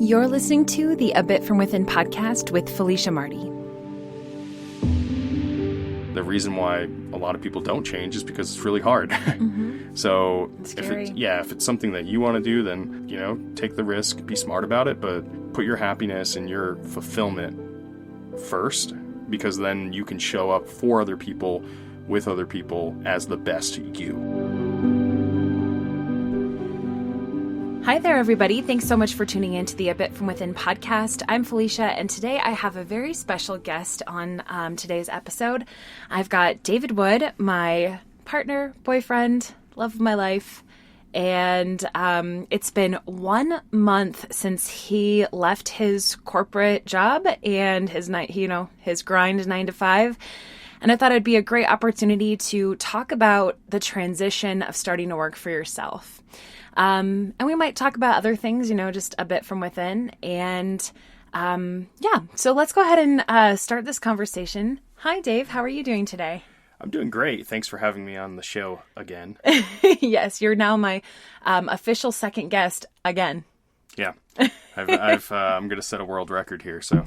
You're listening to the A Bit From Within podcast with Felicia Marty. The reason why a lot of people don't change is because it's really hard. Mm-hmm. So Scary. if it's something that you want to do, then, take the risk, be smart about it, but put your happiness and your fulfillment first, because then you can show up for other people, with other people, as the best you. Hi there, everybody. Thanks so much for tuning in to the A Bit From Within podcast. I'm Felicia, and today I have a very special guest on today's episode. I've got David Wood, my partner, boyfriend, love of my life, and it's been 1 month since he left his corporate job and his grind 9 to 5. And I thought it'd be a great opportunity to talk about the transition of starting to work for yourself. And we might talk about other things, just a bit from within. And so let's go ahead and start this conversation. Hi, Dave. How are you doing today? I'm doing great. Thanks for having me on the show again. Yes, you're now my official second guest again. Yeah, I'm going to set a world record here, so.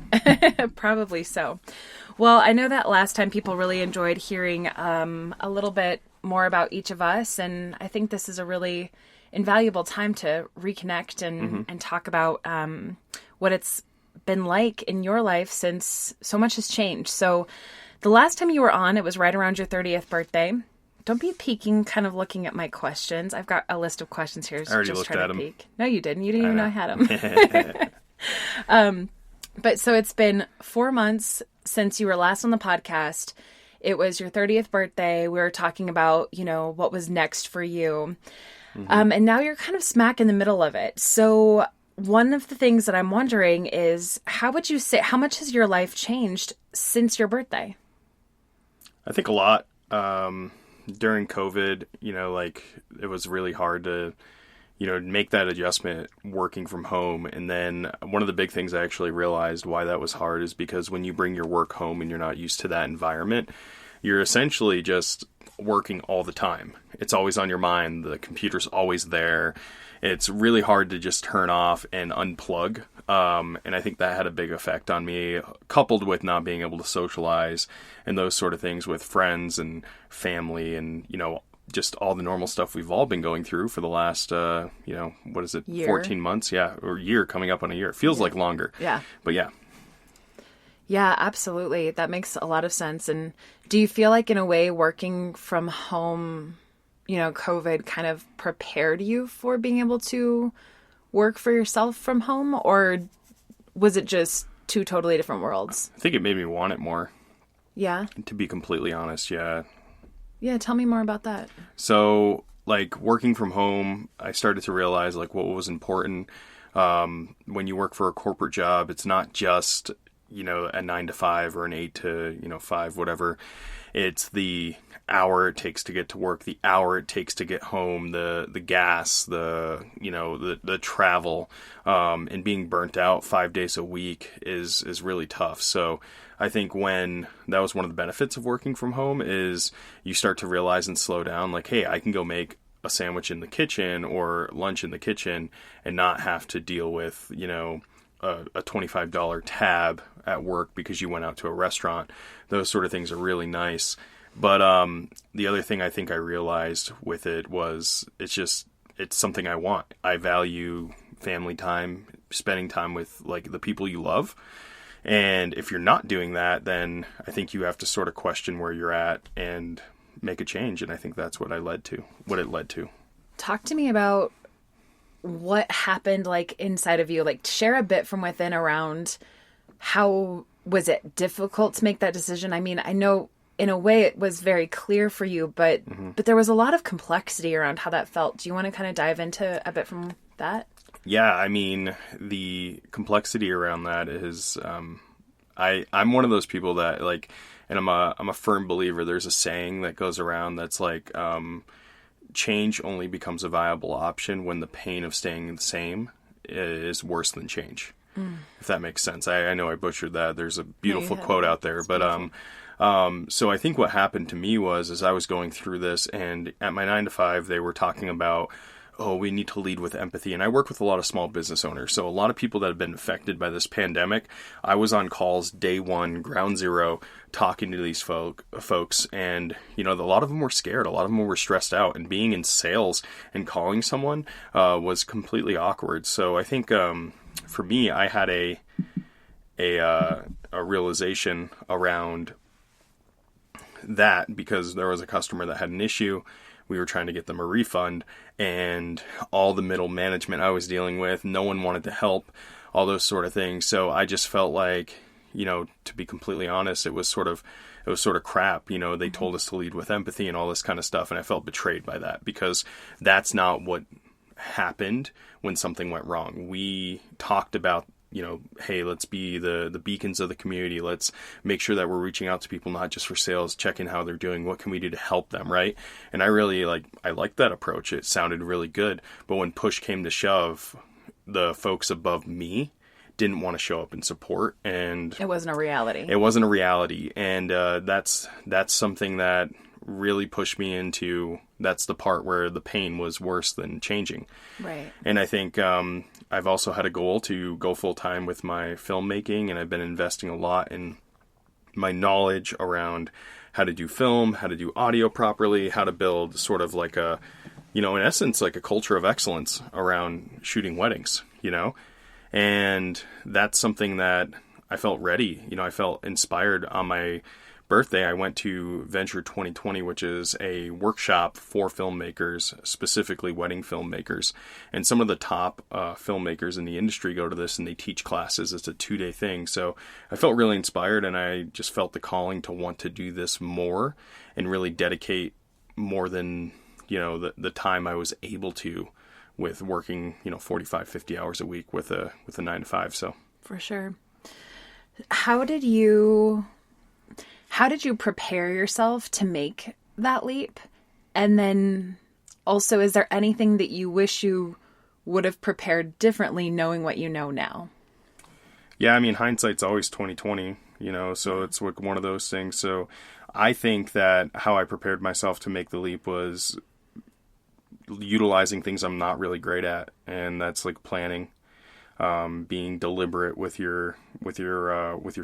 Probably so. Well, I know that last time people really enjoyed hearing a little bit more about each of us, and I think this is a really invaluable time to reconnect and talk about what it's been like in your life since so much has changed. So the last time you were on, it was right around your 30th birthday. Don't be peeking, kind of looking at my questions. I've got a list of questions here. I already looked at them. Peek. No, you didn't. You didn't even know I had them. But so it's been 4 months since you were last on the podcast. It was your 30th birthday. We were talking about, what was next for you. And now you're kind of smack in the middle of it. So one of the things that I'm wondering is, how much has your life changed since your birthday? I think a lot. During COVID, it was really hard to, make that adjustment working from home. And then one of the big things I actually realized why that was hard is because when you bring your work home and you're not used to that environment, you're essentially just working all the time. It's always on your mind. The computer's always there. It's really hard to just turn off and unplug. And I think that had a big effect on me, coupled with not being able to socialize and those sort of things with friends and family and, just all the normal stuff we've all been going through for the last, what is it? Year. 14 months? Yeah. Or year, coming up on a year. It feels like longer. Yeah. But yeah. Yeah, absolutely. That makes a lot of sense. And do you feel like in a way working from home, COVID kind of prepared you for being able to work for yourself from home, or was it just two totally different worlds? I think it made me want it more. Yeah. To be completely honest, yeah. Yeah, tell me more about that. So, working from home, I started to realize, what was important. When you work for a corporate job, it's not just, a 9 to 5 or an 8 to, 5, whatever. It's the hour it takes to get to work, the hour it takes to get home, the gas, the travel, and being burnt out 5 days a week is really tough. So I think that was one of the benefits of working from home is you start to realize and slow down, hey, I can go make a sandwich in the kitchen or lunch in the kitchen and not have to deal with, a $25 tab at work because you went out to a restaurant. Those sort of things are really nice. But the other thing I think I realized with it was it's something I want. I value family time, spending time with the people you love. And if you're not doing that, then I think you have to sort of question where you're at and make a change. And I think that's what it led to. Talk to me about what happened inside of you. Share a bit from within around how was it difficult to make that decision? I mean, I know in a way it was very clear for you, but there was a lot of complexity around how that felt. Do you want to kind of dive into a bit from that? Yeah, I mean, the complexity around that is, I'm one of those people that and I'm a firm believer. There's a saying that goes around that's change only becomes a viable option when the pain of staying the same is worse than change. If that makes sense. I know I butchered that. There's a beautiful quote out there, but so I think what happened to me was as I was going through this, and at my 9 to 5, they were talking about, oh, we need to lead with empathy. And I work with a lot of small business owners. So a lot of people that have been affected by this pandemic, I was on calls day one, ground zero, talking to these folks. And, you know, a lot of them were scared. A lot of them were stressed out. And being in sales and calling someone was completely awkward. So I think for me, I had a realization around that, because there was a customer that had an issue. We were trying to get them a refund, and all the middle management I was dealing with, no one wanted to help, all those sort of things. So I just felt like, you know, to be completely honest, it was sort of crap. You know, they told us to lead with empathy and all this kind of stuff. And I felt betrayed by that, because that's not what happened when something went wrong. We talked about, you know, hey, let's be the beacons of the community. Let's make sure that we're reaching out to people, not just for sales, checking how they're doing. What can we do to help them, right? And I really liked that approach. It sounded really good. But when push came to shove, the folks above me didn't want to show up and support. And it wasn't a reality. It wasn't a reality. And that's something that really pushed me into, that's the part where the pain was worse than changing. Right. And I think I've also had a goal to go full time with my filmmaking, and I've been investing a lot in my knowledge around how to do film, how to do audio properly, how to build sort of like a, you know, in essence, like a culture of excellence around shooting weddings, you know? And that's something that I felt ready. You know, I felt inspired. On my birthday, I went to Venture 2020, which is a workshop for filmmakers, specifically wedding filmmakers. And some of the top filmmakers in the industry go to this, and they teach classes. It's a 2-day thing. So I felt really inspired, and I just felt the calling to want to do this more and really dedicate more than, you know, the time I was able to, with working, you know, 45, 50 hours a week with a 9 to 5. So for sure. How did you prepare yourself to make that leap? And then also, is there anything that you wish you would have prepared differently, knowing what you know now? Yeah, I mean, hindsight's always 20/20, you know, so it's like one of those things. So I think that how I prepared myself to make the leap was utilizing things I'm not really great at, and that's like planning. Being deliberate with your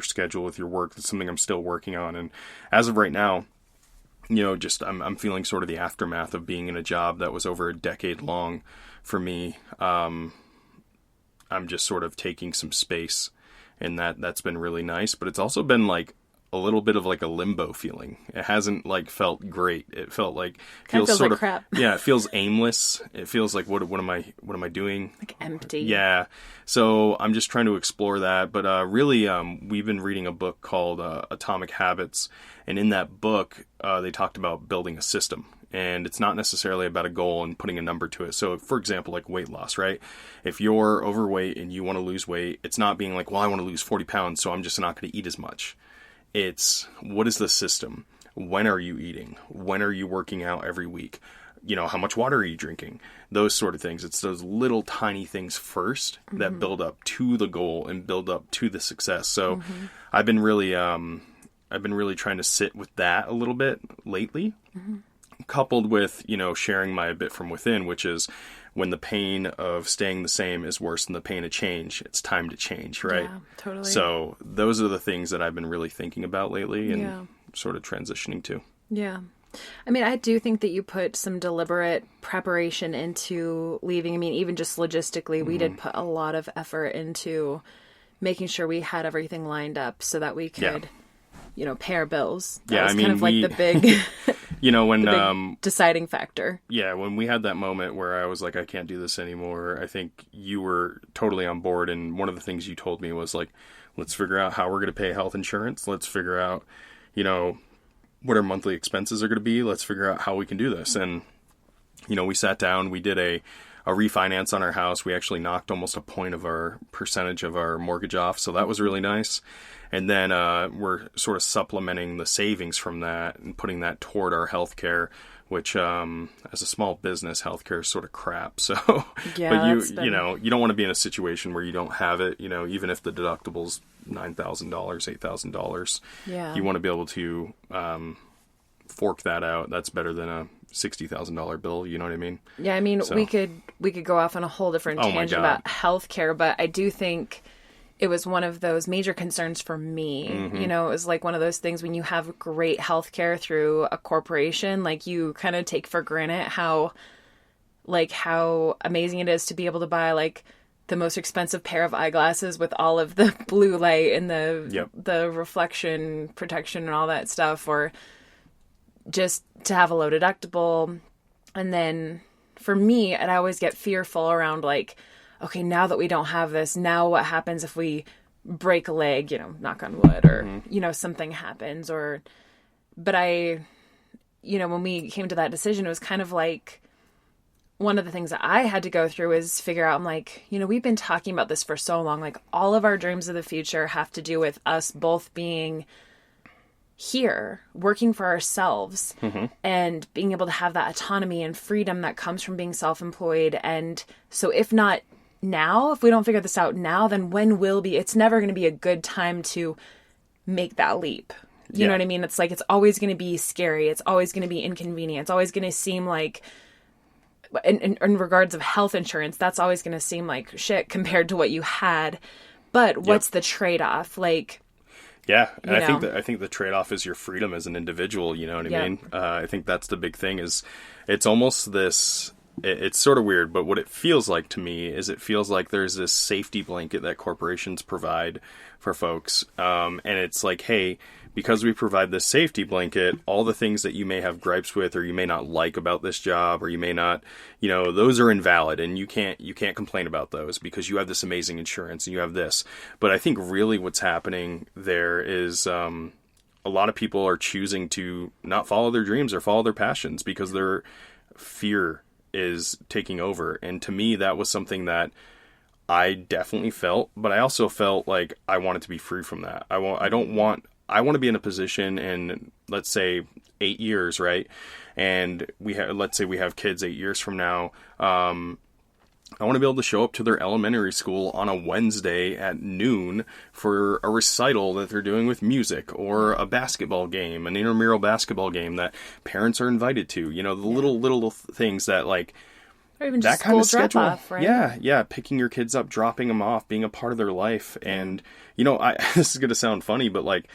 schedule, with your work. That's something I'm still working on. And as of right now, you know, just I'm feeling sort of the aftermath of being in a job that was over a decade long for me. I'm just sort of taking some space, and that's been really nice. But it's also been like a little bit of like a limbo feeling. It hasn't like felt great. It felt like feels sort like of crap. Yeah, it feels aimless. It feels like what am I doing? Like empty. Yeah. So I'm just trying to explore that. But really, we've been reading a book called Atomic Habits, and in that book, they talked about building a system. And it's not necessarily about a goal and putting a number to it. So, for example, like weight loss, right? If you're overweight and you want to lose weight, it's not being like, well, I want to lose 40 pounds, so I'm just not going to eat as much. It's, what is the system? When are you eating? When are you working out every week? You know, how much water are you drinking? Those sort of things. It's those little tiny things first that build up to the goal and build up to the success. So I've been really trying to sit with that a little bit lately, coupled with, you know, sharing my a bit from within, which is, when the pain of staying the same is worse than the pain of change, it's time to change, right? Yeah, totally. So those are the things that I've been really thinking about lately and sort of transitioning to. Yeah. I mean, I do think that you put some deliberate preparation into leaving. I mean, even just logistically, we did put a lot of effort into making sure we had everything lined up so that we could, you know, pay our bills. That was kind of like the big... You know, when deciding factor. Yeah, when we had that moment where I was like, I can't do this anymore, I think you were totally on board. And one of the things you told me was like, let's figure out how we're going to pay health insurance. Let's figure out, you know, what our monthly expenses are going to be. Let's figure out how we can do this. And, you know, we sat down, we did a refinance on our house. We actually knocked almost a point of our percentage of our mortgage off. So that was really nice. And then we're sort of supplementing the savings from that and putting that toward our healthcare, which as a small business, healthcare is sort of crap. So, yeah, but you know, you don't want to be in a situation where you don't have it. You know, even if the deductible's $9,000, $8,000, yeah, you want to be able to fork that out. That's better than a $60,000 bill. You know what I mean? Yeah. I mean, So- we could go off on a whole different Oh my tangent God. about healthcare, but I do think it was one of those major concerns for me. You know, it was like one of those things when you have great healthcare through a corporation, like you kind of take for granted how amazing it is to be able to buy like the most expensive pair of eyeglasses with all of the blue light and the reflection protection and all that stuff, or just to have a low deductible. And then for me, and I always get fearful around like, okay, now that we don't have this, now what happens if we break a leg, you know, knock on wood, or, you know, something happens, but when we came to that decision, it was kind of like, one of the things that I had to go through is figure out, I'm like, you know, we've been talking about this for so long, like all of our dreams of the future have to do with us both being here, working for ourselves, and being able to have that autonomy and freedom that comes from being self-employed. And so if not now, if we don't figure this out now, then when will be? It's never going to be a good time to make that leap. You know what I mean? It's like, it's always going to be scary. It's always going to be inconvenient. It's always going to seem like, in regards of health insurance, that's always going to seem like shit compared to what you had. But what's the trade-off? Like, yeah, and I think the trade-off is your freedom as an individual. You know what I mean? I think that's the big thing. Is it's almost this. It's sort of weird, but what it feels like to me is it feels like there's this safety blanket that corporations provide for folks, and it's like, hey, because we provide this safety blanket, all the things that you may have gripes with, or you may not like about this job, or you may not, you know, those are invalid, and you can't complain about those because you have this amazing insurance and you have this. But I think really what's happening there is a lot of people are choosing to not follow their dreams or follow their passions because their fear is taking over. And to me, that was something that I definitely felt, but I also felt like I wanted to be free from that. I want to be in a position in, let's say, 8 years, right? And let's say we have kids 8 years from now. I want to be able to show up to their elementary school on a Wednesday at noon for a recital that they're doing with music, or a basketball game, an intramural basketball game that parents are invited to. You know, the little things that, like, or even that just kind of school schedule. drop-off, right? Yeah, picking your kids up, dropping them off, being a part of their life. And, you know, this is going to sound funny, but like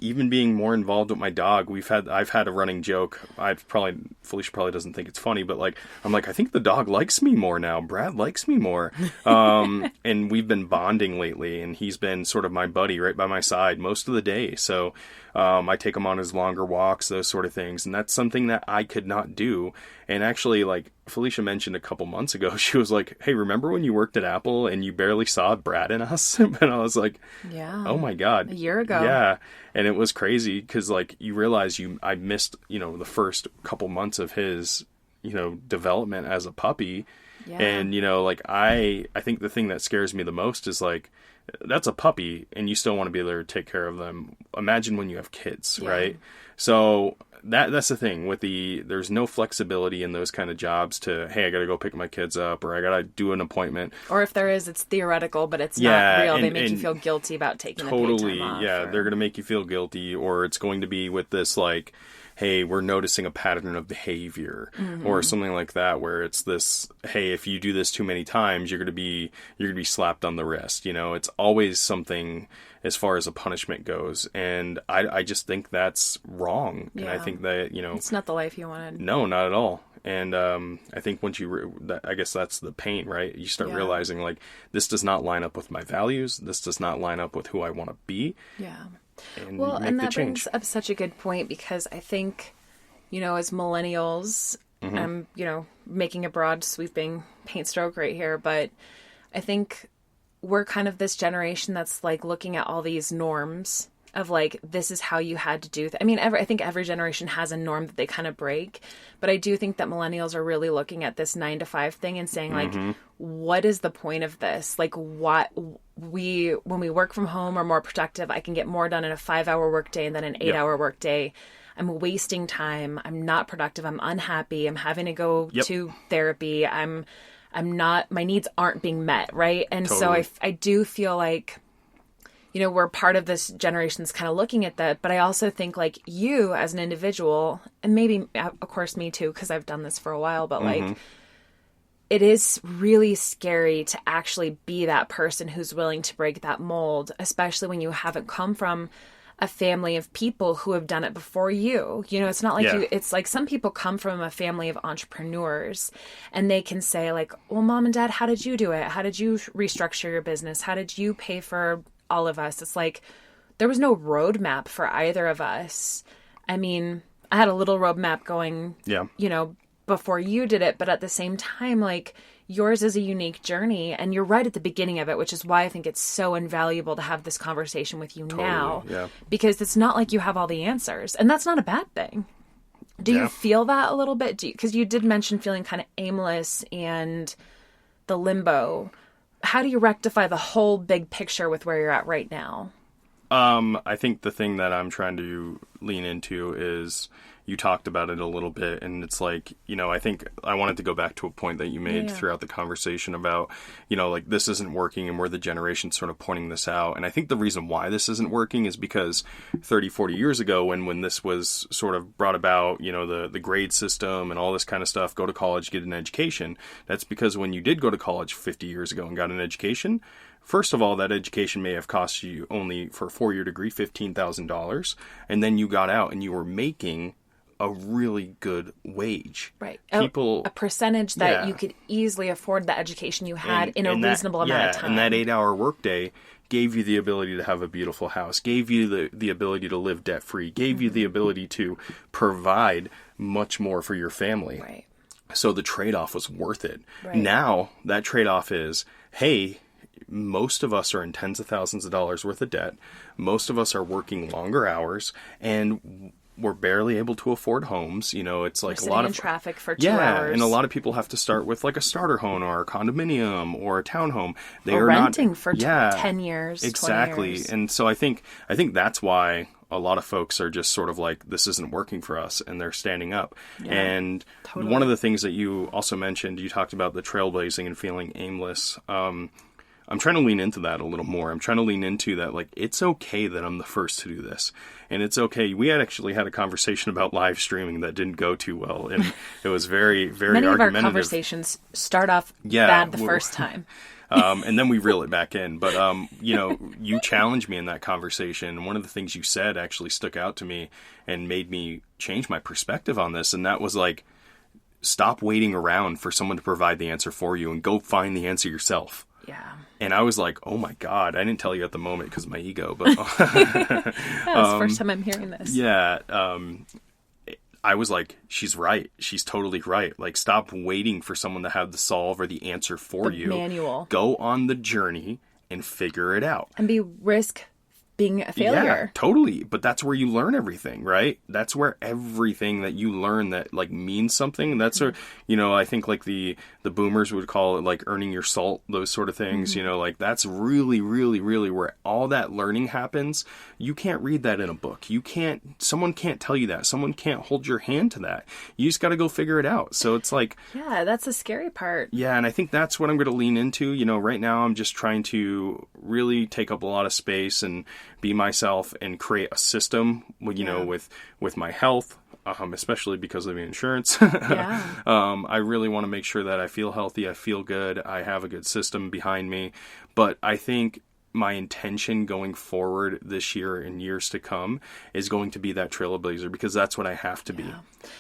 even being more involved with my dog, I've had a running joke. Felicia probably doesn't think it's funny, but like, I'm like, I think the dog likes me more now. Brad likes me more. And we've been bonding lately, and he's been sort of my buddy right by my side most of the day. So, I take him on his longer walks, those sort of things. And that's something that I could not do. And actually, like Felicia mentioned a couple months ago, she was like, hey, remember when you worked at Apple and you barely saw Brad in us? And I was like, yeah, oh my God. A year ago. Yeah. And it was crazy because, like, you realize I missed, you know, the first couple months of his, you know, development as a puppy. Yeah. And, you know, like, I think the thing that scares me the most is, like, that's a puppy and you still want to be there to take care of them. Imagine when you have kids, right? So that's the thing with there's no flexibility in those kind of jobs to, hey, I got to go pick my kids up, or I got to do an appointment. Or if there is, it's theoretical, but it's not real. They make you feel guilty about taking the paid time off. They're going to make you feel guilty, or it's going to be with this, like, hey, we're noticing a pattern of behavior, or something like that, where it's this, hey, if you do this too many times, you're going to be slapped on the wrist. You know, it's always something as far as a punishment goes. And I just think that's wrong. Yeah. And I think that, you know, it's not the life you wanted. No, not at all. And I think once I guess that's the pain, right? You start realizing, like, this does not line up with my values. This does not line up with who I want to be. Yeah. And and that brings up such a good point, because I think, you know, as millennials, I'm, you know, making a broad sweeping paint stroke right here, but I think we're kind of this generation that's like looking at all these norms of like, this is how you had to do. I mean, I think every generation has a norm that they kind of break, but I do think that millennials are really looking at this 9-to-5 thing and saying, like, what is the point of this? Like, when we work from home, are more productive. I can get more done in a 5-hour workday than an 8-hour workday. I'm wasting time. I'm not productive. I'm unhappy. I'm having to go to therapy. I'm not, my needs aren't being met. Right. And so I do feel like, we're part of this generation's kind of looking at that. But I also think like you as an individual, and maybe, of course, me too, because I've done this for a while, but like, it is really scary to actually be that person who's willing to break that mold, especially when you haven't come from a family of people who have done it before you. It's not like it's like some people come from a family of entrepreneurs and they can say like, well, mom and dad, how did you do it? How did you restructure your business? How did you pay for all of us? It's like, there was no roadmap for either of us. I mean, I had a little roadmap going, before you did it, but at the same time, like, yours is a unique journey, and you're right at the beginning of it, which is why I think it's so invaluable to have this conversation with you now, because it's not like you have all the answers, and that's not a bad thing. Do you feel that a little bit? Because you did mention feeling kind of aimless and the limbo. How do you rectify the whole big picture with where you're at right now? I think the thing that I'm trying to lean into is, you talked about it a little bit, and it's like, I think I wanted to go back to a point that you made throughout the conversation about, like, this isn't working, and we're the generation sort of pointing this out. And I think the reason why this isn't working is because 30, 40 years ago, when this was sort of brought about, the grade system and all this kind of stuff, go to college, get an education. That's because when you did go to college 50 years ago and got an education, first of all, that education may have cost you only, for a 4-year degree, $15,000. And then you got out and you were making a really good wage. Right. A percentage that you could easily afford the education you had in a reasonable amount of time. And that 8-hour workday gave you the ability to have a beautiful house, gave you the ability to live debt-free, gave you the ability to provide much more for your family. Right. So the trade-off was worth it. Right. Now, that trade-off is, hey, most of us are in tens of thousands of dollars worth of debt. Most of us are working longer hours, and we're barely able to afford homes. It's like we're a lot of traffic for 2 hours. And a lot of people have to start with like a starter home or a condominium or a townhome. They or are renting not, for 10 years, exactly. 20 years. And so I think that's why a lot of folks are just sort of like, this isn't working for us, and they're standing up. And one of the things that you also mentioned, you talked about the trailblazing and feeling aimless. I'm trying to lean into that a little more. I'm trying to lean into that, like, it's okay that I'm the first to do this. And it's okay. We had actually had a conversation about live streaming that didn't go too well. And it was very, very Many argumentative. Many of our conversations start off bad the first time. And then we reel it back in. But, you challenged me in that conversation. And one of the things you said actually stuck out to me and made me change my perspective on this. And that was like, stop waiting around for someone to provide the answer for you and go find the answer yourself. Yeah. And I was like, oh my God, I didn't tell you at the moment because of my ego, but that's the first time I'm hearing this. Yeah. I was like, she's right. She's totally right. Like, stop waiting for someone to have the solve or the answer for you. Manual. Go on the journey and figure it out. And risk being a failure. Yeah, totally. But that's where you learn everything, right? That's where everything that you learn that like means something. That's I think like the boomers would call it like earning your salt, those sort of things. Like that's really, really, really where all that learning happens. You can't read that in a book. Someone can't tell you that. Someone can't hold your hand to that. You just got to go figure it out. So it's like, yeah, that's the scary part. Yeah. And I think that's what I'm going to lean into. Right now I'm just trying to really take up a lot of space and be myself and create a system, with my health, especially because of the insurance. I really want to make sure that I feel healthy, I feel good, I have a good system behind me. But I think my intention going forward this year and years to come is going to be that trailblazer, because that's what I have to be.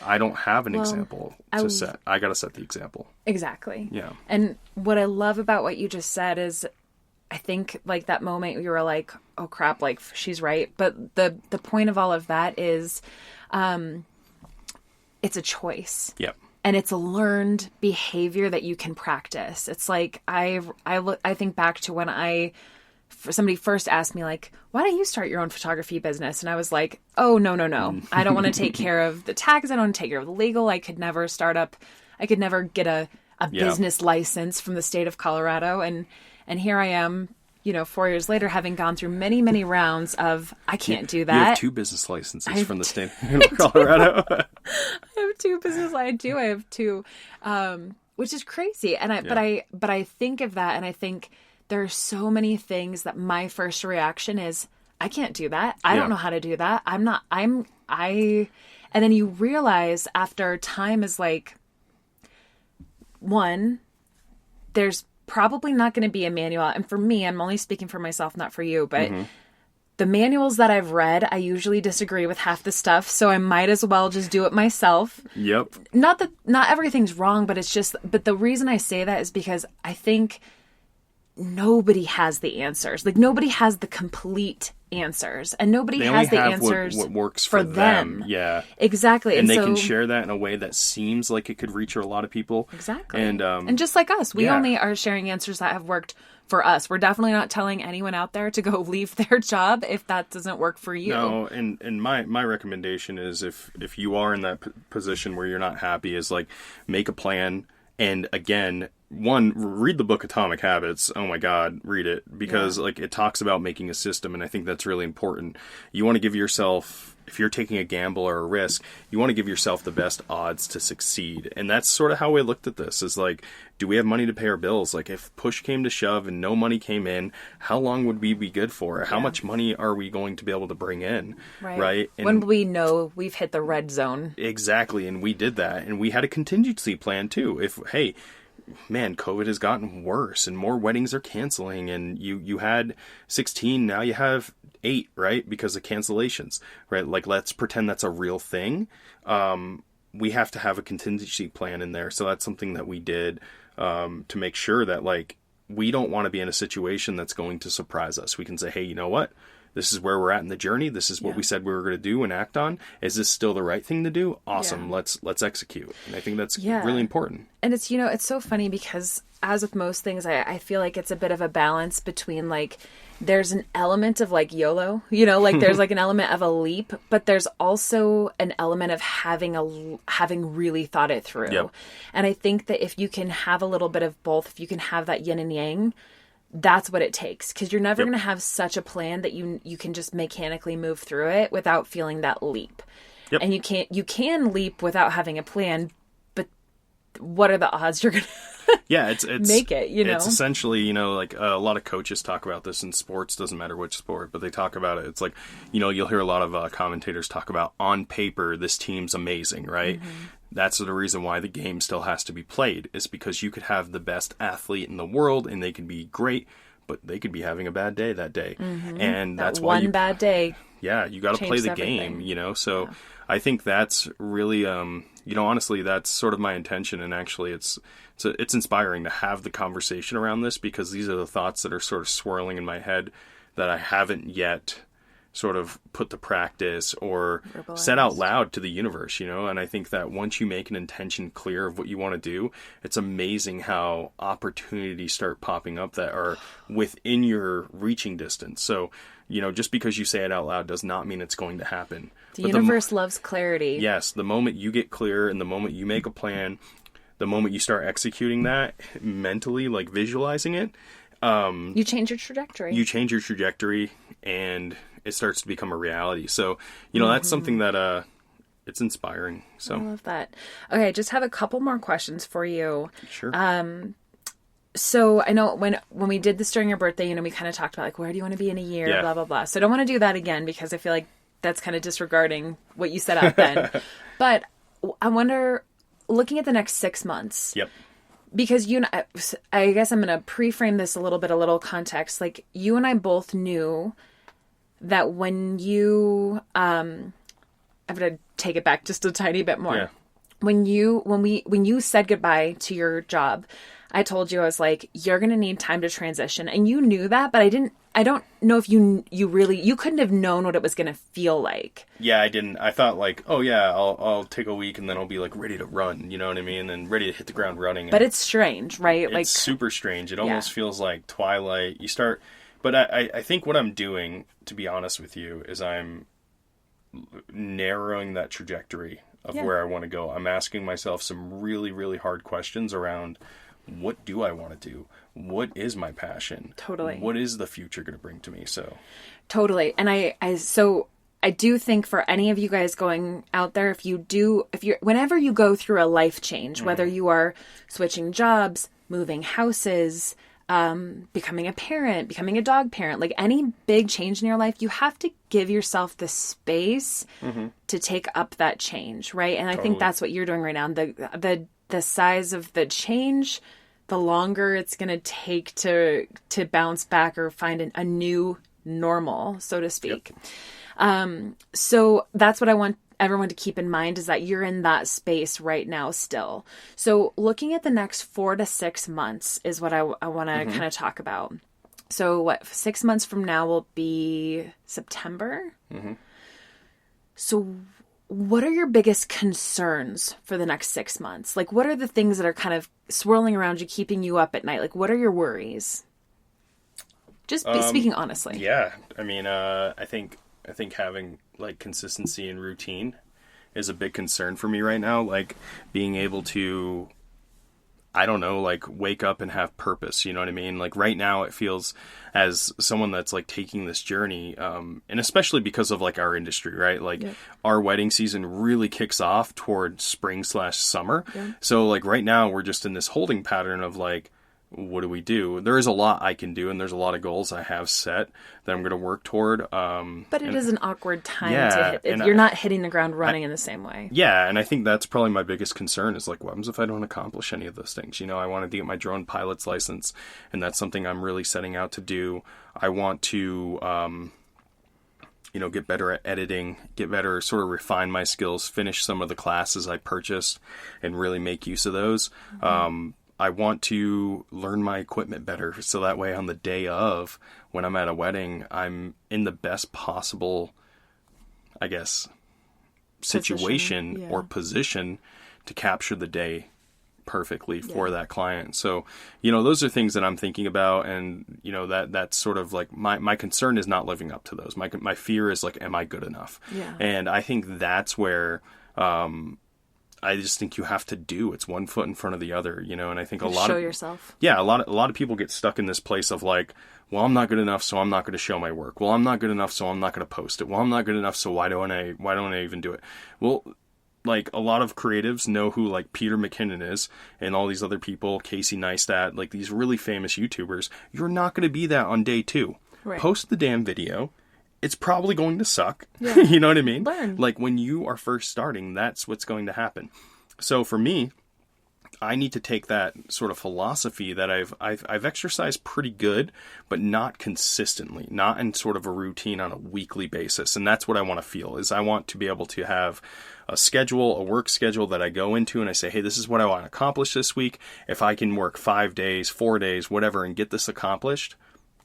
I don't have an example to set. I got to set the example. Exactly. Yeah. And what I love about what you just said is, I think like that moment you were like, oh crap, like she's right. But the point of all of that is, it's a choice. Yep. And it's a learned behavior that you can practice. It's like, I think back to when somebody first asked me like, why don't you start your own photography business? And I was like, oh, no. I don't want to take care of the tax. I don't want to take care of the legal. I could never get a business license from the state of Colorado. And here I am, 4 years later, having gone through many, many rounds of, I can't do that. You have 2 business licenses from the state of Colorado. I have 2 business. I have 2, which is crazy. And but I think of that, and I think there are so many things that my first reaction is, I can't do that. I don't know how to do that. And then you realize after time is like, one, there's probably not going to be a manual. And for me, I'm only speaking for myself, not for you, but the manuals that I've read, I usually disagree with half the stuff. So I might as well just do it myself. Yep. Not that not everything's wrong, but but the reason I say that is because I think nobody has the answers. Like, nobody has the complete answers, and nobody has the answers what works for them. Yeah, exactly. And they can share that in a way that seems like it could reach a lot of people. Exactly. And just like us, we only are sharing answers that have worked for us. We're definitely not telling anyone out there to go leave their job if that doesn't work for you. No, and my recommendation is if you are in that position where you're not happy, is like, make a plan. And again, one, read the book Atomic Habits. Oh my God, read it, because like, it talks about making a system, and I think that's really important. You want to give yourself, if you're taking a gamble or a risk, you want to give yourself the best odds to succeed. And that's sort of how we looked at this, is like, do we have money to pay our bills? Like, if push came to shove and no money came in, how long would we be good for? How much money are we going to be able to bring in? Right? And when we know we've hit the red zone. Exactly. And we did that. And we had a contingency plan too. If, hey, man, COVID has gotten worse and more weddings are canceling, and you had 16, now you have 8, right? Because of cancellations, right? Like, let's pretend that's a real thing. We have to have a contingency plan in there. So that's something that we did, to make sure that, like, we don't want to be in a situation that's going to surprise us. We can say, hey, you know what? This is where we're at in the journey. This is what we said we were going to do and act on. Is this still the right thing to do? Awesome. Let's execute. And I think that's really important. And it's, it's so funny because, as with most things, I feel like it's a bit of a balance between, like, there's an element of, like, YOLO, like, there's like an element of a leap, but there's also an element of having really thought it through. Yep. And I think that if you can have a little bit of both, if you can have that yin and yang, that's what it takes, because you're never going to have such a plan that you can just mechanically move through it without feeling that leap. Yep. And you can leap without having a plan, but what are the odds you're going to it's make it, It's essentially, like, a lot of coaches talk about this in sports, doesn't matter which sport, but they talk about it. It's like, you'll hear a lot of commentators talk about, on paper, this team's amazing, right? Mm-hmm. That's the reason why the game still has to be played, is because you could have the best athlete in the world and they could be great, but they could be having a bad day that day. Mm-hmm. And that's why one bad day. Yeah, you got to play the game, So I think that's really, honestly, that's sort of my intention. And actually, it's inspiring to have the conversation around this, because these are the thoughts that are sort of swirling in my head that I haven't yet sort of put to practice or said out loud to the universe, And I think that once you make an intention clear of what you want to do, it's amazing how opportunities start popping up that are within your reaching distance. So, just because you say it out loud does not mean it's going to happen. The universe loves clarity. Yes. The moment you get clear and the moment you make a plan, the moment you start executing that mentally, like visualizing it, you change your trajectory. And it starts to become a reality. So, that's something that, it's inspiring. So I love that. Okay. I just have a couple more questions for you. Sure. So I know when we did this during your birthday, we kind of talked about, like, where do you want to be in a year, blah, blah, blah. So I don't want to do that again, because I feel like that's kind of disregarding what you set out then. But I wonder, looking at the next 6 months. Yep. Because I guess I'm going to pre-frame this a little context. Like, you and I both knew that when you, I'm going to take it back just a tiny bit more. Yeah. When you said goodbye to your job, I told you, I was like, you're going to need time to transition. And you knew that, but I don't know if you couldn't have known what it was going to feel like. Yeah, I didn't. I thought, like, oh yeah, I'll take a week and then I'll be, like, ready to run, you know what I mean? And ready to hit the ground running. But it's strange, right? It's super strange. It almost feels like Twilight. But I think what I'm doing, to be honest with you, is I'm narrowing that trajectory of where I want to go. I'm asking myself some really, really hard questions around, what do I want to do? What is my passion? Totally. What is the future going to bring to me? So totally. And I do think, for any of you guys going out there, whenever you go through a life change, whether you are switching jobs, moving houses, becoming a parent, becoming a dog parent, like any big change in your life, you have to give yourself the space to take up that change, right? And I think that's what you're doing right now. The size of the change, the longer it's going to take to bounce back or find a new normal, so to speak. So that's what I want everyone to keep in mind, is that you're in that space right now still. So looking at the next 4 to 6 months is what I want to kind of talk about. So 6 months from now will be September. So what are your biggest concerns for the next 6 months? Like, what are the things that are kind of swirling around you, keeping you up at night? Like, what are your worries? Just speaking honestly. Yeah. I mean, I think having like consistency and routine is a big concern for me right now. Like being able to, I don't know, like wake up and have purpose. You know what I mean? Like right now it feels, as someone that's like taking this journey, and especially because of like our industry, right? Like our wedding season really kicks off toward spring/summer. So like right now we're just in this holding pattern of like, what do we do? There is a lot I can do, and there's a lot of goals I have set that I'm going to work toward. But it is an awkward time to hit. You're not hitting the ground running in the same way. Yeah, and I think that's probably my biggest concern is like, what happens if I don't accomplish any of those things? You know, I wanted to get my drone pilot's license, and that's something I'm really setting out to do. I want to, get better at editing, get better, sort of refine my skills, finish some of the classes I purchased, and really make use of those. I want to learn my equipment better, so that way on the day of, when I'm at a wedding, I'm in the best possible, I guess, situation or position to capture the day perfectly for that client. So, those are things that I'm thinking about, and, that's sort of like my concern is not living up to those. My fear is like, am I good enough? Yeah. And I think that's where, I just think you have to do. It's one foot in front of the other, and I think show yourself. Yeah, a lot of people get stuck in this place of like, well, I'm not good enough, so I'm not going to show my work. Well, I'm not good enough, so I'm not going to post it. Well, I'm not good enough, so why don't I even do it? Well, like a lot of creatives know who like Peter McKinnon is and all these other people, Casey Neistat, like these really famous YouTubers. You're not going to be that on day 2. Right. Post the damn video. It's probably going to suck. Yeah. You know what I mean? Learn. Like when you are first starting, that's what's going to happen. So for me, I need to take that sort of philosophy that I've exercised pretty good, but not consistently, not in sort of a routine on a weekly basis. And that's what I want to feel, is I want to be able to have a work schedule that I go into and I say, hey, this is what I want to accomplish this week. If I can work 5 days, 4 days, whatever, and get this accomplished,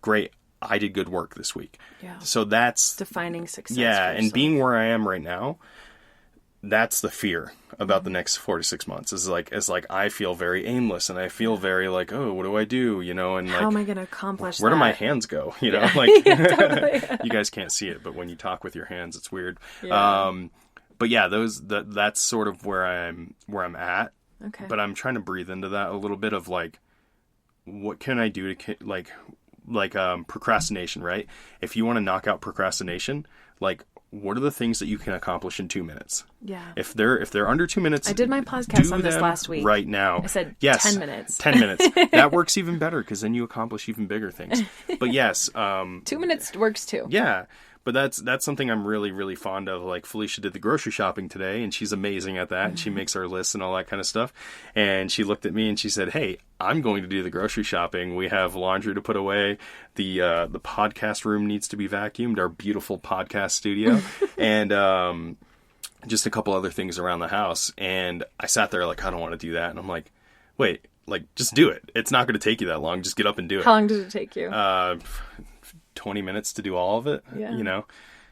great. I did good work this week. Yeah. So that's defining success. Yeah. And being where I am right now, that's the fear about the next 4 to 6 months is like I feel very aimless and I feel very like, oh, what do I do? And how am I going to accomplish where that? do my hands go? Like totally. You guys can't see it, but when you talk with your hands, it's weird. Yeah. But yeah, that's sort of where I'm at. Okay. But I'm trying to breathe into that a little bit of like, what can I do to like procrastination, right? If you want to knock out procrastination, like what are the things that you can accomplish in 2 minutes? Yeah. If they're under 2 minutes, I did my podcast on this last week. Right now. I said yes, 10 minutes. 10 minutes. That works even better because then you accomplish even bigger things. But yes. 2 minutes works too. Yeah. But that's something I'm really, really fond of. Like Felicia did the grocery shopping today and she's amazing at that. And she makes our lists and all that kind of stuff. And she looked at me and she said, hey, I'm going to do the grocery shopping. We have laundry to put away. The podcast room needs to be vacuumed, our beautiful podcast studio. And just a couple other things around the house. And I sat there like, I don't want to do that. And I'm like, wait, like just do it. It's not going to take you that long. Just get up and do it. How long did it take you? 20 minutes to do all of it, yeah.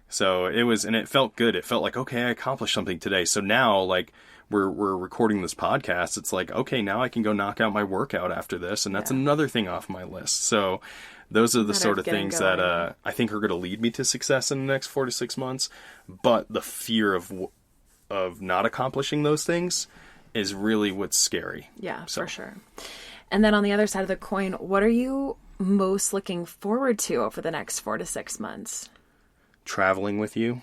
So it felt good. It felt like, okay, I accomplished something today. So now like we're recording this podcast. It's like, okay, now I can go knock out my workout after this. And that's another thing off my list. So those are the sort of things that I think are going to lead me to success in the next 4 to 6 months. But the fear of not accomplishing those things is really what's scary. Yeah, for sure. And then on the other side of the coin, what are you most looking forward to over the next 4 to 6 months? traveling with you.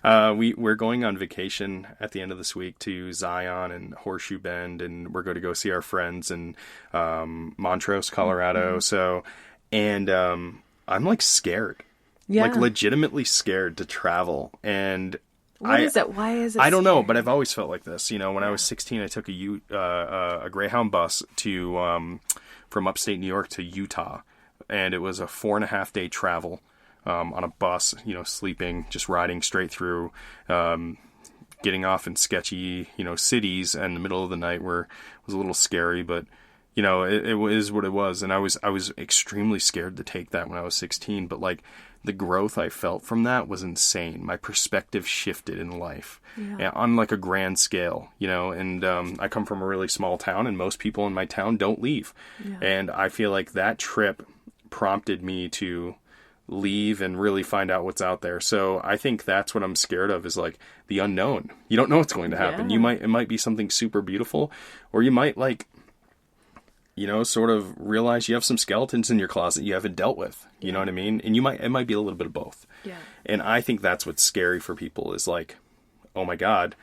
We're going on vacation at the end of this week to Zion and Horseshoe Bend, and we're going to go see our friends in Montrose, Colorado. Mm-hmm. So, and I'm like scared, like legitimately scared to travel. And what is it? Why is it? I don't know, but I've always felt like this. You know, when I was 16, I took a Greyhound bus to from upstate New York to Utah, and it was a 4.5 day travel. On a bus, you know, sleeping, just riding straight through, getting off in sketchy, you know, cities in the middle of the night was a little scary, but, you know, it was what it was. And I was extremely scared to take that when I was 16, but like the growth I felt from that was insane. My perspective shifted in life on like a grand scale, you know, and I come from a really small town, and most people in my town don't leave. Yeah. And I feel like that trip prompted me to leave and really find out what's out there. So I think that's what I'm scared of, is like the unknown. You don't know what's going to happen. Yeah. It might be something super beautiful, or you might like, you know, sort of realize you have some skeletons in your closet you haven't dealt with. You know what I mean? And it might be a little bit of both. Yeah. And I think that's what's scary for people, is like, oh my God,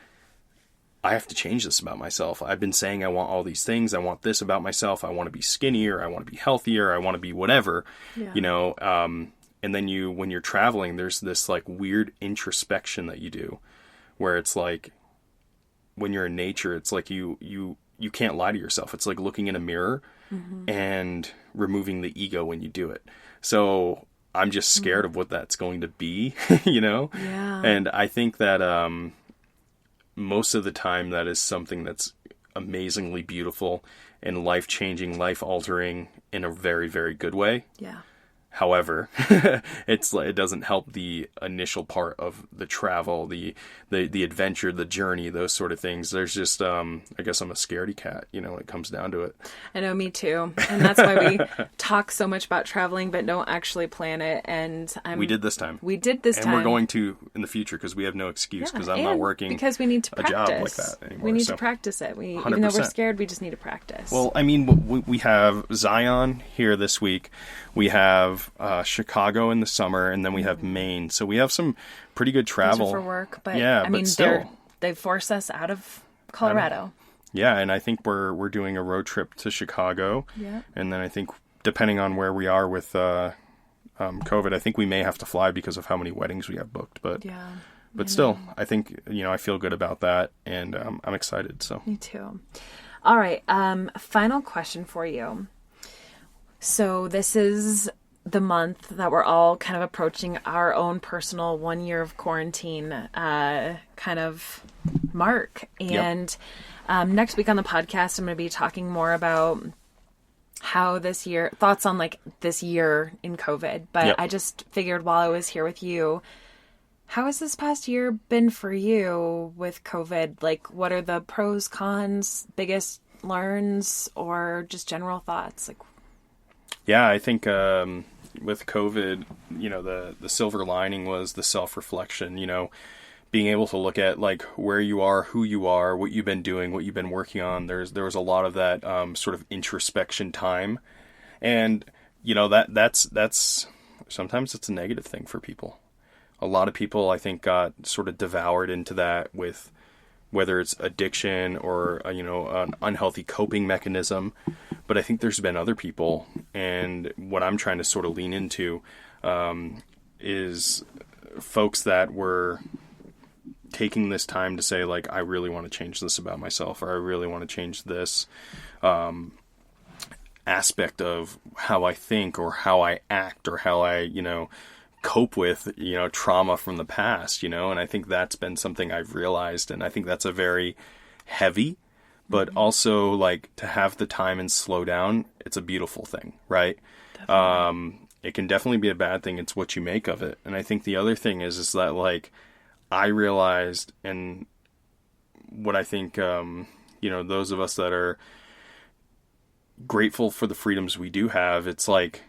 I have to change this about myself. I've been saying I want all these things. I want this about myself. I want to be skinnier. I want to be healthier. I want to be whatever, you know, and then when you're traveling, there's this like weird introspection that you do, where it's like, when you're in nature, it's like you can't lie to yourself. It's like looking in a mirror and removing the ego when you do it. So I'm just scared of what that's going to be, you know? Yeah. And I think that most of the time that is something that's amazingly beautiful and life-changing, life-altering in a very, very good way. Yeah. However, it doesn't help the initial part of the travel, the adventure, the journey, those sort of things. There's just, I guess I'm a scaredy cat, you know, when it comes down to it. I know, me too. And that's why we talk so much about traveling, but don't actually plan it. And we did this time. And we're going to in the future, because we have no excuse, because I'm not working because we need to practice. A job like that anymore. We need to practice it. Even though we're scared, we just need to practice. Well, I mean, we have Zion here this week. We have Chicago in the summer, and then we have Maine. So we have some pretty good travel. Those are for work, but I mean, still, they force us out of Colorado. Yeah, and I think we're doing a road trip to Chicago. Yeah. And then I think, depending on where we are with COVID, I think we may have to fly because of how many weddings we have booked. But still, I think, you know, I feel good about that, and I'm excited. So me too. All right, final question for you. So this is the month that we're all kind of approaching our own personal 1 year of quarantine kind of mark. And next week on the podcast, I'm going to be talking more about how this year, thoughts on like this year in COVID. But I just figured while I was here with you, how has this past year been for you with COVID? Like, what are the pros, cons, biggest learns, or just general thoughts? Like, yeah, I think with COVID, you know, the silver lining was the self-reflection, you know, being able to look at like where you are, who you are, what you've been doing, what you've been working on. There was a lot of that sort of introspection time. And, you know, that's sometimes it's a negative thing for people. A lot of people, I think, got sort of devoured into that, with whether it's addiction or, you know, an unhealthy coping mechanism. But I think there's been other people, and what I'm trying to sort of lean into is folks that were taking this time to say, like, I really want to change this about myself, or I really want to change this aspect of how I think, or how I act, or how I, you know, cope with, you know, trauma from the past, you know. And I think that's been something I've realized, and I think that's a very heavy, but also, like, to have the time and slow down, it's a beautiful thing, right? It can definitely be a bad thing. It's what you make of it. And I think the other thing is that, like, I realized, and what I think, you know, those of us that are grateful for the freedoms we do have, it's like,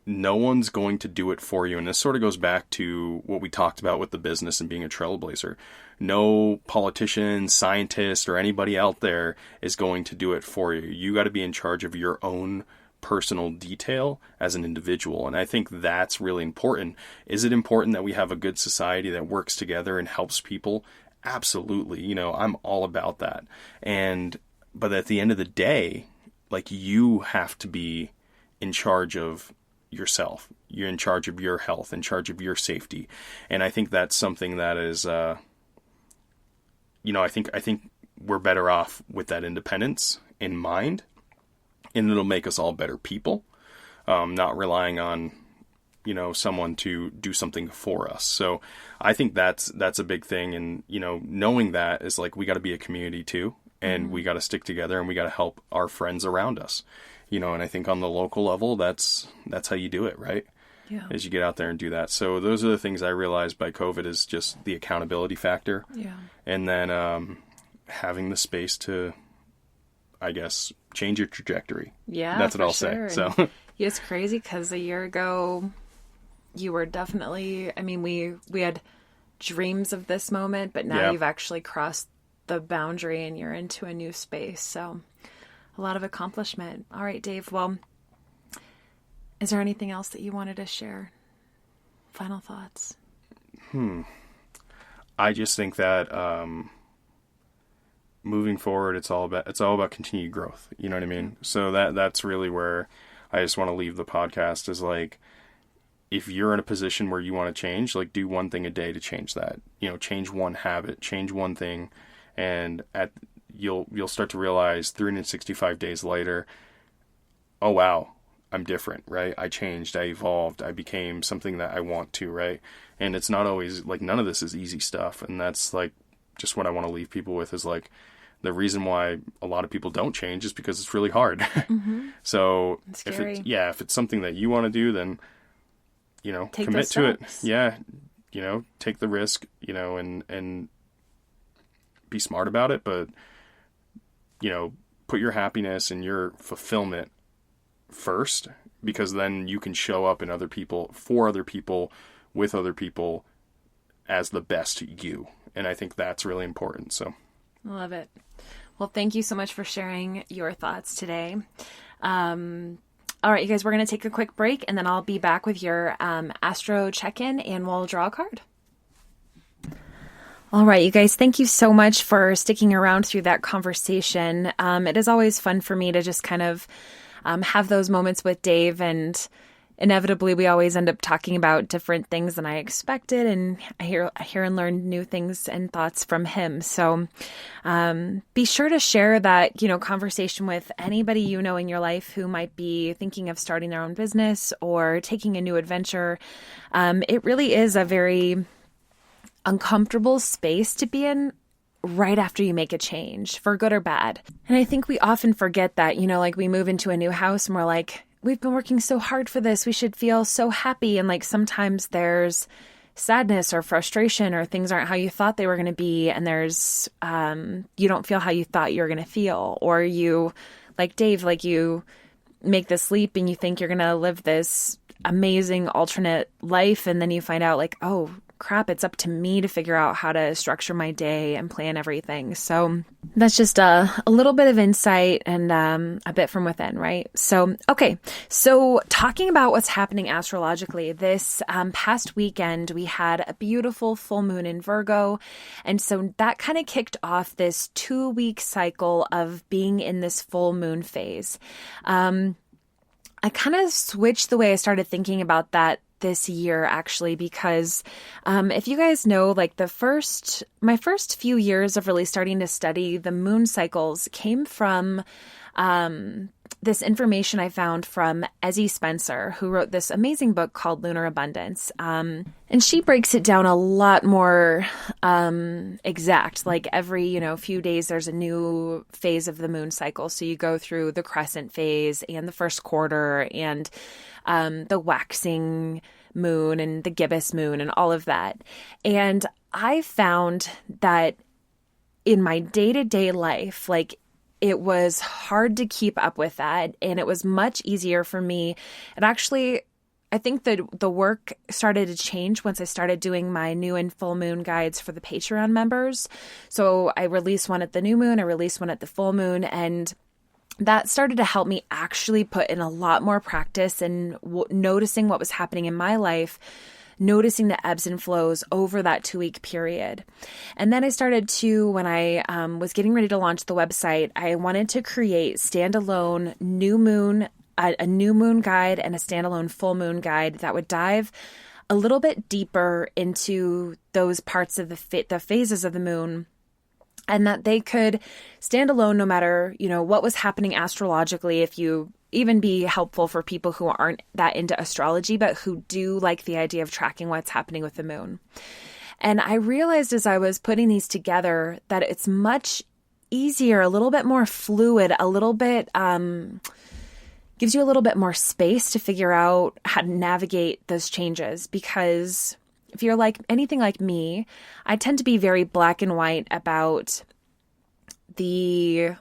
no one's going to do it for you. And this sort of goes back to what we talked about with the business and being a trailblazer. No politician, scientist, or anybody out there is going to do it for you. You got to be in charge of your own personal detail as an individual. And I think that's really important. Is it important that we have a good society that works together and helps people? Absolutely. I'm all about that. But at the end of the day, like, you have to be in charge of yourself. You're in charge of your health, in charge of your safety. And I think that's something that is, I think we're better off with that independence in mind, and it'll make us all better people, not relying on, someone to do something for us. So I think that's a big thing. And, knowing that is like, we got to be a community too, and we got to stick together, and we got to help our friends around us, and I think on the local level, that's how you do it, right? Yeah. As you get out there and do that. So those are the things I realized by COVID, is just the accountability factor. Yeah. And then, having the space to, I guess, change your trajectory. Yeah, that's what I'll say. So it's crazy because a year ago, you were definitely, we had dreams of this moment, but now you've actually crossed the boundary and you're into a new space. So a lot of accomplishment. All right, Dave. Well, is there anything else that you wanted to share? Final thoughts? I just think that, moving forward, it's all about continued growth. You know what I mean? So that's really where I just want to leave the podcast, is like, if you're in a position where you want to change, like, do one thing a day to change that. Change one habit, change one thing, and you'll start to realize 365 days later, oh wow, I'm different, right? I changed, I evolved, I became something that I want to, right? And it's not always like, none of this is easy stuff, and that's like just what I want to leave people with, is like, the reason why a lot of people don't change is because it's really hard. Mm-hmm. So if it's something that you want to do, then, commit to it. Yeah. Take the risk, and be smart about it, but, put your happiness and your fulfillment first, because then you can show up in other people, for other people, with other people, as the best you. And I think that's really important. So I love it. Well, thank you so much for sharing your thoughts today. All right, you guys, we're going to take a quick break, and then I'll be back with your Astro check-in, and we'll draw a card. All right, you guys, thank you so much for sticking around through that conversation. It is always fun for me to just kind of have those moments with Dave, and inevitably we always end up talking about different things than I expected, and I hear and learn new things and thoughts from him. So be sure to share that, conversation with anybody in your life who might be thinking of starting their own business or taking a new adventure. It really is a very uncomfortable space to be in right after you make a change, for good or bad. And I think we often forget that, like, we move into a new house and we're like, we've been working so hard for this, we should feel so happy. And like, sometimes there's sadness or frustration, or things aren't how you thought they were going to be. And there's, you don't feel how you thought you were going to feel, or you, like Dave, like, you make this leap and you think you're going to live this amazing alternate life. And then you find out, like, oh crap, it's up to me to figure out how to structure my day and plan everything. So that's just a little bit of insight and a bit from within, right? So, okay. So talking about what's happening astrologically, this past weekend, we had a beautiful full moon in Virgo. And so that kind of kicked off this 2-week cycle of being in this full moon phase. I kind of switched the way I started thinking about that this year, actually, because if you guys know, like, my first few years of really starting to study the moon cycles came from this information I found from Ezzy Spencer, who wrote this amazing book called Lunar Abundance. And she breaks it down a lot more exact. Like, every, few days, there's a new phase of the moon cycle. So you go through the crescent phase and the first quarter and the waxing moon and the gibbous moon and all of that. And I found that in my day-to-day life, like, it was hard to keep up with that. And it was much easier for me. And actually, I think that the work started to change once I started doing my new and full moon guides for the Patreon members. So I release one at the new moon, I release one at the full moon, and that started to help me actually put in a lot more practice and noticing what was happening in my life, noticing the ebbs and flows over that 2-week period. And then I started to, when I was getting ready to launch the website, I wanted to create standalone new moon, a new moon guide and a standalone full moon guide that would dive a little bit deeper into those parts of the phases of the moon, and that they could stand alone no matter, what was happening astrologically, if you even be helpful for people who aren't that into astrology, but who do like the idea of tracking what's happening with the moon. And I realized as I was putting these together that it's much easier, a little bit more fluid, a little bit, gives you a little bit more space to figure out how to navigate those changes. Because if you're like anything like me, I tend to be very black and white about the,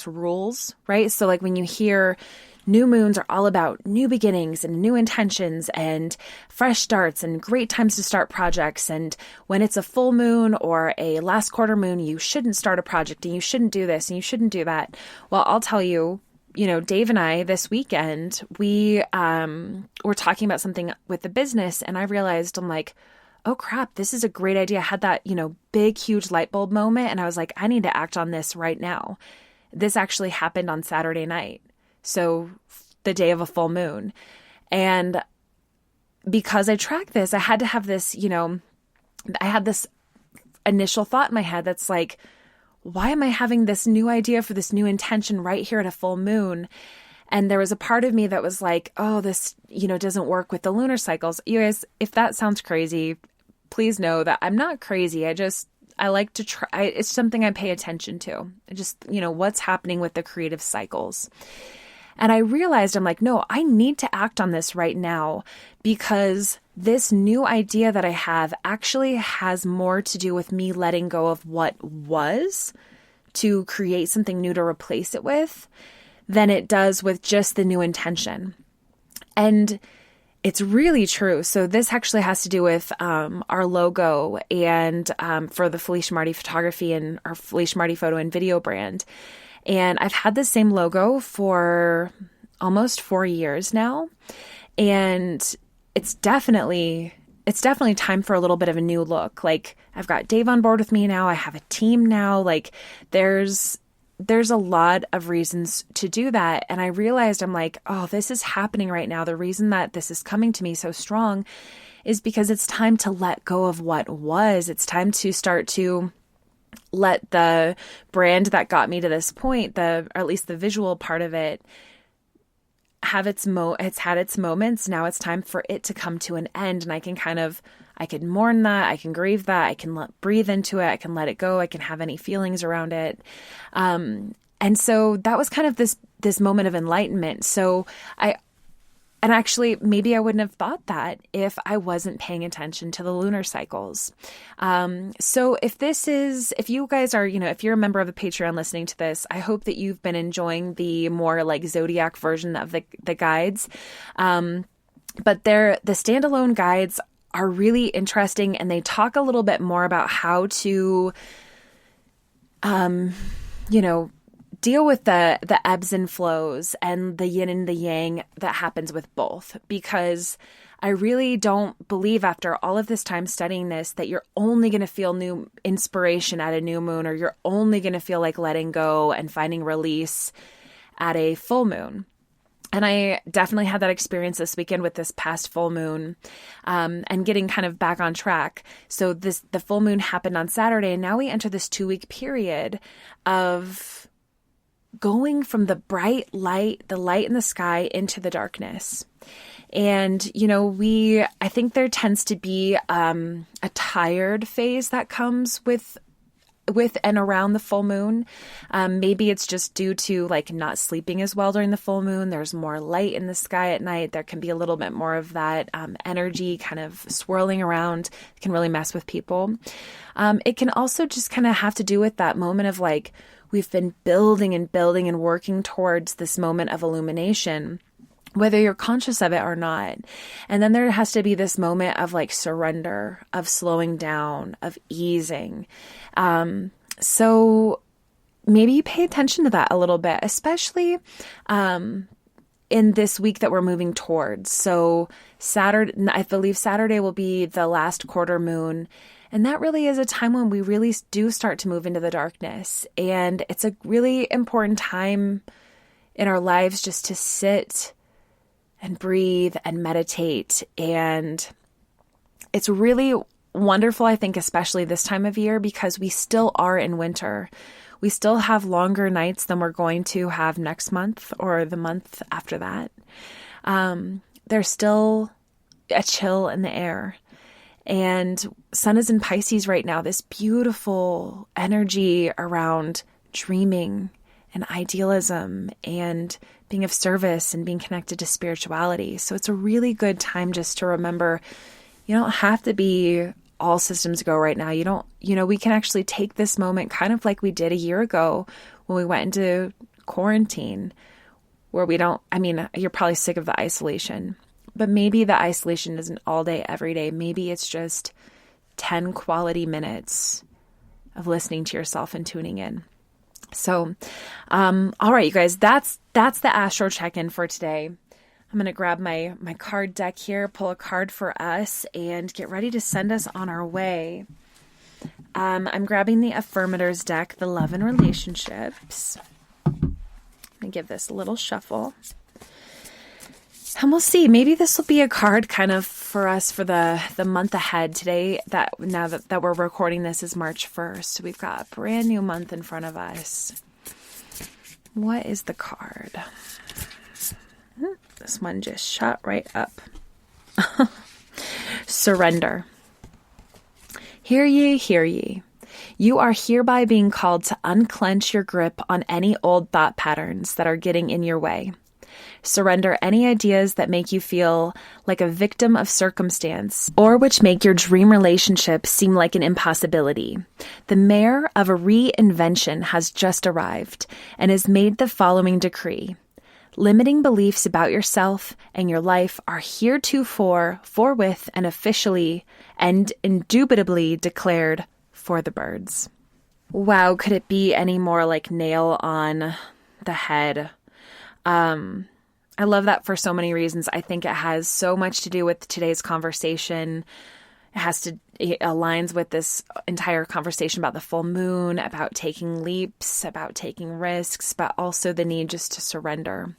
rules, right? So when you hear new moons are all about new beginnings and new intentions and fresh starts and great times to start projects. And when it's a full moon or a last quarter moon, you shouldn't start a project and you shouldn't do this and you shouldn't do that. Well, I'll tell you, Dave and I this weekend, we were talking about something with the business, and I realized, I'm like, oh crap, this is a great idea. I had that, big, huge light bulb moment, and I was like, I need to act on this right now. This actually happened on Saturday night. So the day of a full moon. And because I track this, I had to have this, I had this initial thought in my head that's like, why am I having this new idea for this new intention right here at a full moon? And there was a part of me that was like, oh, this, doesn't work with the lunar cycles. You guys, if that sounds crazy, please know that I'm not crazy. I like to try. It's something I pay attention to. Just, what's happening with the creative cycles. And I realized, I'm like, no, I need to act on this right now, because this new idea that I have actually has more to do with me letting go of what was to create something new to replace it with than it does with just the new intention. And it's really true. So this actually has to do with our logo and for the Felicia Marty photography and our Felicia Marty photo and video brand. And I've had the same logo for almost 4 years now. And it's definitely time for a little bit of a new look. I've got Dave on board with me now. I have a team now. There's a lot of reasons to do that. And I realized, I'm like, oh, this is happening right now. The reason that this is coming to me so strong is because it's time to let go of what was. It's time to start to let the brand that got me to this point, or at least the visual part of it, have it's had its moments. Now it's time for it to come to an end. And I can mourn that. I can grieve that. I can breathe into it. I can let it go. I can have any feelings around it. And so that was kind of this moment of enlightenment. So and actually, maybe I wouldn't have thought that if I wasn't paying attention to the lunar cycles. So if you guys are, if you're a member of the Patreon listening to this, I hope that you've been enjoying the more zodiac version of the guides. But the standalone guides are really interesting, and they talk a little bit more about how to, deal with the ebbs and flows and the yin and the yang that happens with both. Because I really don't believe, after all of this time studying this, that you're only going to feel new inspiration at a new moon, or you're only going to feel like letting go and finding release at a full moon. And I definitely had that experience this weekend with this past full moon, and getting kind of back on track. So the full moon happened on Saturday, and now we enter this 2-week period of going from the bright light, the light in the sky, into the darkness. And, I think there tends to be a tired phase that comes with and around the full moon. Maybe it's just due to not sleeping as well during the full moon. There's more light in the sky at night. There can be a little bit more of that energy kind of swirling around. It can really mess with people. It can also just kind of have to do with that moment of we've been building and working towards this moment of illumination, whether you're conscious of it or not. And then there has to be this moment of surrender, of slowing down, of easing. So maybe pay attention to that a little bit, especially in this week that we're moving towards. So Saturday, I believe Saturday will be the last quarter moon. And that really is a time when we really do start to move into the darkness. And it's a really important time in our lives just to sit and breathe and meditate. And it's really wonderful, I think, especially this time of year, because we still are in winter. We still have longer nights than we're going to have next month or the month after that. There's still a chill in the air. And Sun is in Pisces right now, this beautiful energy around dreaming and idealism and being of service and being connected to spirituality. So it's a really good time just to remember you don't have to be all systems go right now. We can actually take this moment kind of like we did a year ago when we went into quarantine, where you're probably sick of the isolation, but maybe the isolation isn't all day, every day. Maybe it's just 10 quality minutes of listening to yourself and tuning in. So, all right, you guys, that's the astro check-in for today. I'm going to grab my card deck here, pull a card for us, and get ready to send us on our way. I'm grabbing the Affirmators deck, the Love and Relationships. I'm going to give this a little shuffle. And we'll see. Maybe this will be a card kind of for us for the month ahead. Today, now that we're recording this, is March 1st. We've got a brand new month in front of us. What is the card? This one just shot right up. Surrender. Hear ye, hear ye. You are hereby being called to unclench your grip on any old thought patterns that are getting in your way. Surrender any ideas that make you feel like a victim of circumstance or which make your dream relationship seem like an impossibility. The mayor of a reinvention has just arrived and has made the following decree. Limiting beliefs about yourself and your life are heretofore, forthwith, and officially and indubitably declared for the birds. Wow, could it be any more like nail on the head? I love that for so many reasons. I think it has so much to do with today's conversation. It aligns with this entire conversation about the full moon, about taking leaps, about taking risks, but also the need just to surrender.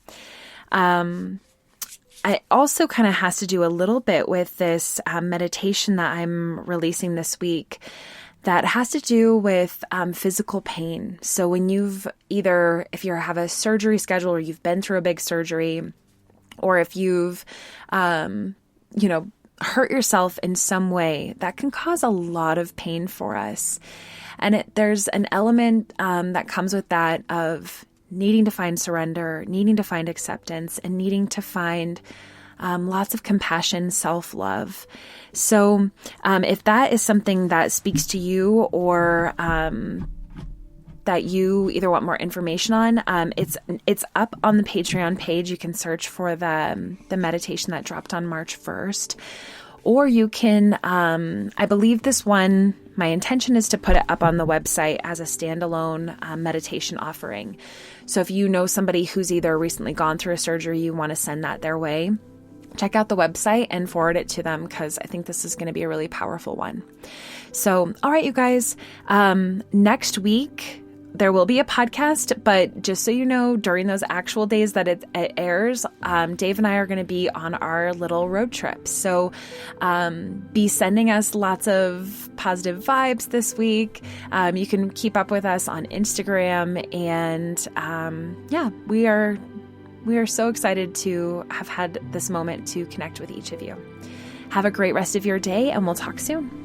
It also kind of has to do a little bit with this meditation that I'm releasing this week that has to do with physical pain. So when if you have a surgery scheduled or you've been through a big surgery, or if you've, hurt yourself in some way, that can cause a lot of pain for us. And there's an element that comes with that of needing to find surrender, needing to find acceptance, and needing to find lots of compassion, self-love. So if that is something that speaks to you or that you either want more information on, it's up on the Patreon page. You can search for the meditation that dropped on March 1st. Or you can, I believe this one, my intention is to put it up on the website as a standalone meditation offering. So if you know somebody who's either recently gone through a surgery, you want to send that their way, check out the website and forward it to them, because I think this is going to be a really powerful one. So, all right, you guys, next week, there will be a podcast, but just so you know, during those actual days that it airs, Dave and I are going to be on our little road trip. So be sending us lots of positive vibes this week. You can keep up with us on Instagram. And we are so excited to have had this moment to connect with each of you. Have a great rest of your day, and we'll talk soon.